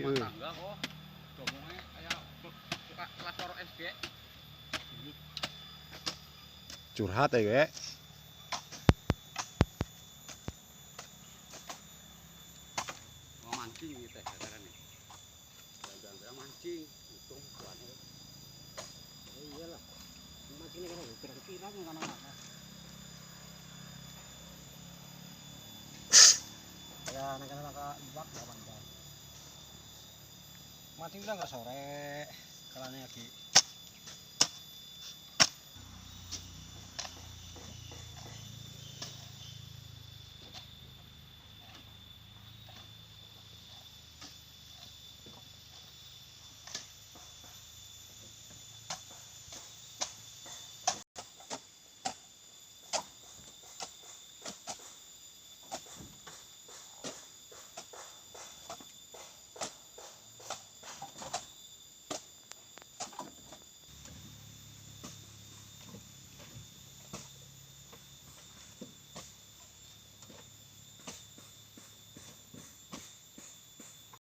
tangga kok. Domongnya kayak kelas loro SD. Curhat ya, Ge. Mau mancing gitu ya sekarang nih. Jangan mancing, untung tuannya. Oh iyalah. Mancing ini kan pirang-pirang kan anak-anak. Ya anak-anak ibak ya mantap. Mancing udah nggak sore, kalanya lagi